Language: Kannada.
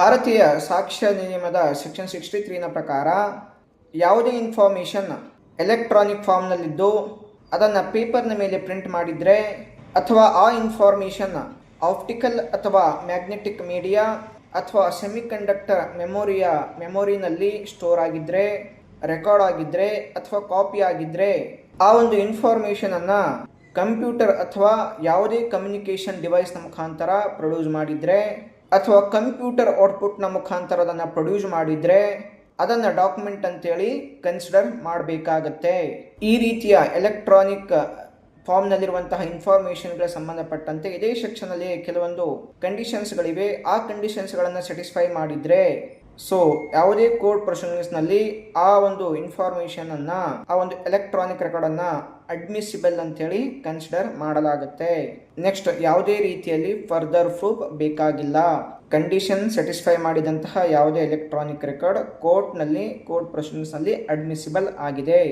ಭಾರತೀಯ ಸಾಕ್ಷ್ಯ ನಿಯಮದ ಸೆಕ್ಷನ್ 63ನ ಪ್ರಕಾರ ಯಾವುದೇ ಇನ್ಫಾರ್ಮೇಷನ್ ಎಲೆಕ್ಟ್ರಾನಿಕ್ ಫಾರ್ಮ್ನಲ್ಲಿದ್ದು ಅದನ್ನು ಪೇಪರ್ನ ಮೇಲೆ ಪ್ರಿಂಟ್ ಮಾಡಿದರೆ ಅಥವಾ ಆ ಇನ್ಫಾರ್ಮೇಷನ್ ಆಪ್ಟಿಕಲ್ ಅಥವಾ ಮ್ಯಾಗ್ನೆಟಿಕ್ ಮೀಡಿಯಾ ಅಥವಾ ಸೆಮಿಕಂಡಕ್ಟರ್ ಮೆಮೊರಿನಲ್ಲಿ ಸ್ಟೋರ್ ಆಗಿದ್ದರೆ, ರೆಕಾರ್ಡ್ ಆಗಿದ್ದರೆ ಅಥವಾ ಕಾಪಿ ಆಗಿದ್ದರೆ ಆ ಒಂದು ಇನ್ಫಾರ್ಮೇಷನನ್ನು ಕಂಪ್ಯೂಟರ್ ಅಥವಾ ಯಾವುದೇ ಕಮ್ಯುನಿಕೇಷನ್ ಡಿವೈಸ್ನ ಮುಖಾಂತರ ಪ್ರೊಡ್ಯೂಸ್ ಮಾಡಿದರೆ ಅಥವಾ ಕಂಪ್ಯೂಟರ್ ಔಟ್ಪುಟ್ನ ಮುಖಾಂತರ ಅದನ್ನು ಪ್ರೊಡ್ಯೂಸ್ ಮಾಡಿದರೆ ಅದನ್ನು ಡಾಕ್ಯುಮೆಂಟ್ ಅಂತೇಳಿ ಕನ್ಸಿಡರ್ ಮಾಡಬೇಕಾಗತ್ತೆ. ಈ ರೀತಿಯ ಎಲೆಕ್ಟ್ರಾನಿಕ್ ಫಾರ್ಮ್ನಲ್ಲಿರುವಂತಹ ಇನ್ಫಾರ್ಮೇಷನ್ಗಳ ಸಂಬಂಧಪಟ್ಟಂತೆ ಇದೇ ಸೆಕ್ಷನಲ್ಲಿ ಕೆಲವೊಂದು ಕಂಡೀಷನ್ಸ್ಗಳಿವೆ. ಆ ಕಂಡೀಷನ್ಸ್ಗಳನ್ನು ಸ್ಯಾಟಿಸ್ಫೈ ಮಾಡಿದರೆ ಯಾವುದೇ ಕೋರ್ಟ್ ಪ್ರೊಸೀಡಿಂಗ್ಸ್ನಲ್ಲಿ ಆ ಒಂದು ಇನ್ಫಾರ್ಮೇಷನನ್ನು, ಆ ಒಂದು ಎಲೆಕ್ಟ್ರಾನಿಕ್ ರೆಕಾರ್ಡನ್ನು ಅಡ್ಮಿಸಿಬಲ್ ಅಂತೇಳಿ ಕನ್ಸಿಡರ್ ಮಾಡಲಾಗುತ್ತೆ. ನೆಕ್ಸ್ಟ್, ಯಾವುದೇ ರೀತಿಯಲ್ಲಿ ಫರ್ದರ್ ಪ್ರೂಫ್ ಬೇಕಾಗಿಲ್ಲ. ಕಂಡೀಷನ್ ಸ್ಯಾಟಿಸ್ಫೈ ಮಾಡಿದಂತಹ ಯಾವುದೇ ಎಲೆಕ್ಟ್ರಾನಿಕ್ ರೆಕಾರ್ಡ್ ಕೋರ್ಟ್ ಪ್ರೊಸೀಡಿಂಗ್ಸ್ನಲ್ಲಿ ಅಡ್ಮಿಸಿಬಲ್ ಆಗಿದೆ.